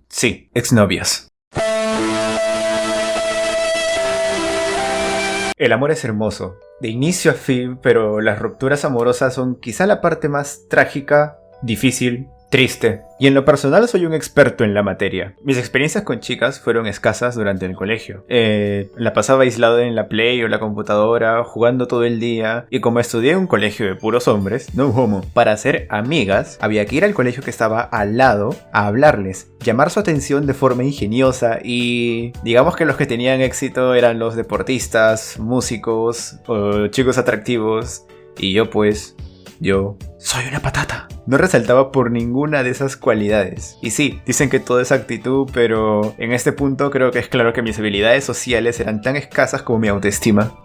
Sí, exnovias. El amor es hermoso, de inicio a fin, pero las rupturas amorosas son quizá la parte más trágica, difícil, triste. Y en lo personal soy un experto en la materia. Mis experiencias con chicas fueron escasas durante el colegio. La pasaba aislado en la Play o la computadora, jugando todo el día. Y como estudié en un colegio de puros hombres, no homo, para hacer amigas, había que ir al colegio que estaba al lado a hablarles, llamar su atención de forma ingeniosa y digamos que los que tenían éxito eran los deportistas, músicos o chicos atractivos. Y yo soy una patata. No resaltaba por ninguna de esas cualidades. Y sí, dicen que todo es actitud, pero en este punto creo que es claro que mis habilidades sociales eran tan escasas como mi autoestima.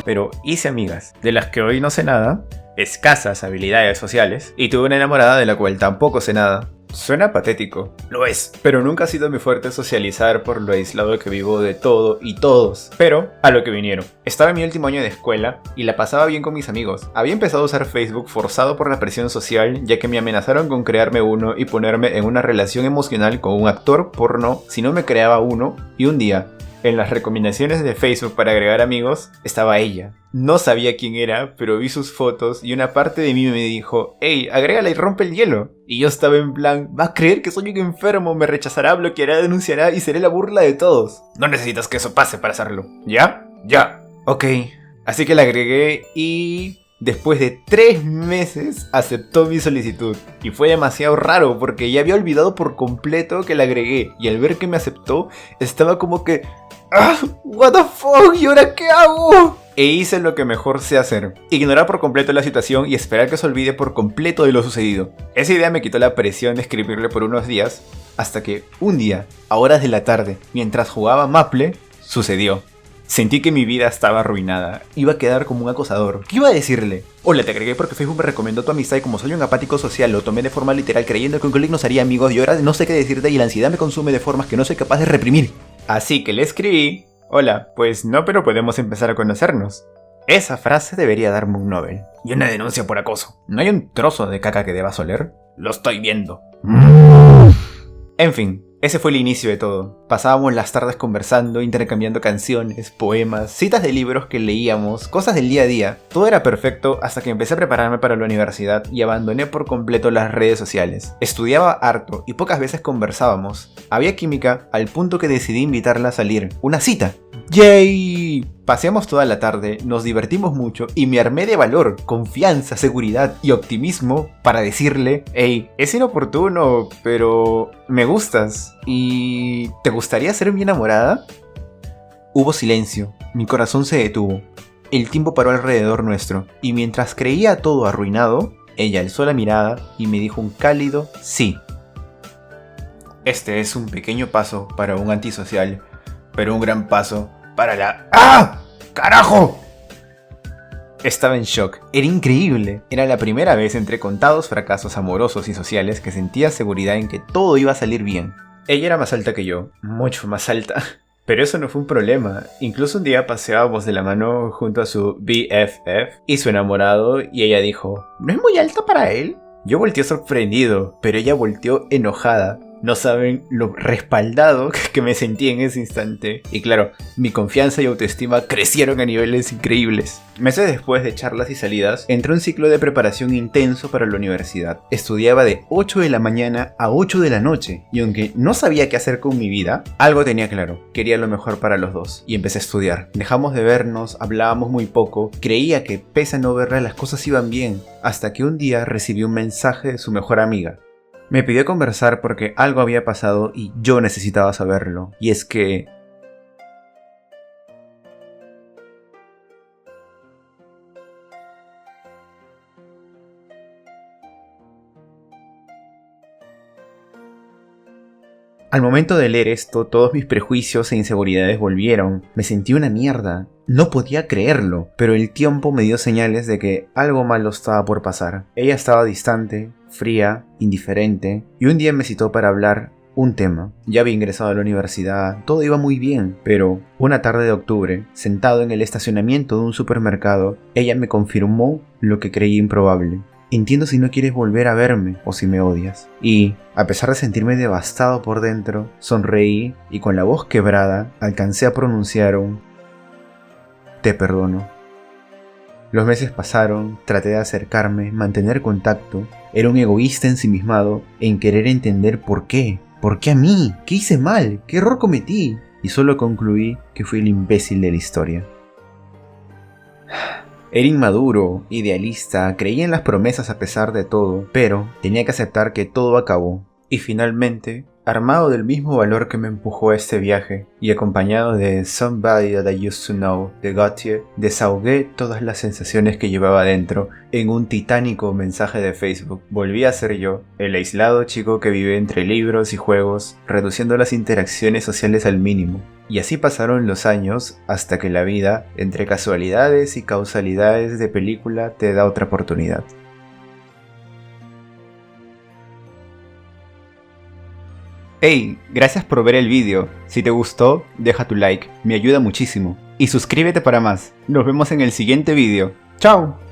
Pero hice amigas, de las que hoy no sé nada, escasas habilidades sociales, y tuve una enamorada de la cual tampoco sé nada. Suena patético, lo es, pero nunca ha sido mi fuerte socializar por lo aislado que vivo de todo y todos. Pero a lo que vinieron. Estaba en mi último año de escuela y la pasaba bien con mis amigos. Había empezado a usar Facebook forzado por la presión social, ya que me amenazaron con crearme uno y ponerme en una relación emocional con un actor porno si no me creaba uno, y un día, en las recomendaciones de Facebook para agregar amigos, estaba ella. No sabía quién era, pero vi sus fotos y una parte de mí me dijo: "Hey, agrégala y rompe el hielo". Y yo estaba en plan: va a creer que soy un enfermo, me rechazará, bloqueará, denunciará y seré la burla de todos. No necesitas que eso pase para hacerlo. ¿Ya? Ya. Ok. Así que la agregué y después de 3 meses aceptó mi solicitud. Y fue demasiado raro porque ya había olvidado por completo que la agregué. Y al ver que me aceptó, estaba como que... ¡Ah! ¿What the fuck? ¿Y ahora qué hago? E hice lo que mejor sé hacer: ignorar por completo la situación y esperar que se olvide por completo de lo sucedido. Esa idea me quitó la presión de escribirle por unos días, hasta que un día, a horas de la tarde, mientras jugaba Maple, sucedió. Sentí que mi vida estaba arruinada. Iba a quedar como un acosador. ¿Qué iba a decirle? Hola, te agregué porque Facebook me recomendó tu amistad y como soy un apático social lo tomé de forma literal creyendo que un clic nos haría amigos y ahora no sé qué decirte y la ansiedad me consume de formas que no soy capaz de reprimir. Así que le escribí: hola, pues no, pero podemos empezar a conocernos. Esa frase debería darme un Nobel. Y una denuncia por acoso. ¿No hay un trozo de caca que debas oler? Lo estoy viendo. En fin, ese fue el inicio de todo. Pasábamos las tardes conversando, intercambiando canciones, poemas, citas de libros que leíamos, cosas del día a día. Todo era perfecto hasta que empecé a prepararme para la universidad y abandoné por completo las redes sociales. Estudiaba harto y pocas veces conversábamos. Había química al punto que decidí invitarla a salir. ¡Una cita! ¡Yay! Paseamos toda la tarde, nos divertimos mucho y me armé de valor, confianza, seguridad y optimismo para decirle: hey, es inoportuno, pero me gustas y ¿te gustaría ser mi enamorada? Hubo silencio, mi corazón se detuvo, el tiempo paró alrededor nuestro y mientras creía todo arruinado, ella alzó la mirada y me dijo un cálido sí. Este es un pequeño paso para un antisocial, pero un gran paso para la... ¡Ah! ¡Carajo! Estaba en shock. Era increíble. Era la primera vez entre contados fracasos amorosos y sociales que sentía seguridad en que todo iba a salir bien. Ella era más alta que yo, mucho más alta. Pero eso no fue un problema. Incluso un día paseábamos de la mano junto a su BFF y su enamorado y ella dijo: ¿no es muy alta para él? Yo volteé sorprendido, pero ella volteó enojada. No saben lo respaldado que me sentí en ese instante. Y claro, mi confianza y autoestima crecieron a niveles increíbles. Meses después de charlas y salidas, entré a un ciclo de preparación intenso para la universidad. Estudiaba de 8 de la mañana a 8 de la noche. Y aunque no sabía qué hacer con mi vida, algo tenía claro: quería lo mejor para los dos. Y empecé a estudiar. Dejamos de vernos, hablábamos muy poco. Creía que pese a no verla las cosas iban bien. Hasta que un día recibí un mensaje de su mejor amiga. Me pidió conversar porque algo había pasado y yo necesitaba saberlo. Y es que... Al momento de leer esto, todos mis prejuicios e inseguridades volvieron. Me sentí una mierda. No podía creerlo, pero el tiempo me dio señales de que algo malo estaba por pasar. Ella estaba distante, fría, indiferente, y un día me citó para hablar un tema. Ya había ingresado a la universidad, todo iba muy bien, pero una tarde de octubre, sentado en el estacionamiento de un supermercado, ella me confirmó lo que creí improbable. Entiendo si no quieres volver a verme o si me odias. Y, a pesar de sentirme devastado por dentro, sonreí y con la voz quebrada alcancé a pronunciar un te perdono. Los meses pasaron, traté de acercarme, mantener contacto. Era un egoísta ensimismado en querer entender por qué. ¿Por qué a mí? ¿Qué hice mal? ¿Qué error cometí? Y solo concluí que fui el imbécil de la historia. Era inmaduro, idealista, creía en las promesas a pesar de todo, pero tenía que aceptar que todo acabó. Y finalmente, armado del mismo valor que me empujó a este viaje, y acompañado de Somebody That I Used to Know de Gautier, desahogué todas las sensaciones que llevaba dentro en un titánico mensaje de Facebook. Volví a ser yo, el aislado chico que vive entre libros y juegos, reduciendo las interacciones sociales al mínimo. Y así pasaron los años hasta que la vida, entre casualidades y causalidades de película, te da otra oportunidad. Hey, gracias por ver el vídeo. Si te gustó, deja tu like, me ayuda muchísimo. Y suscríbete para más. Nos vemos en el siguiente vídeo. ¡Chao!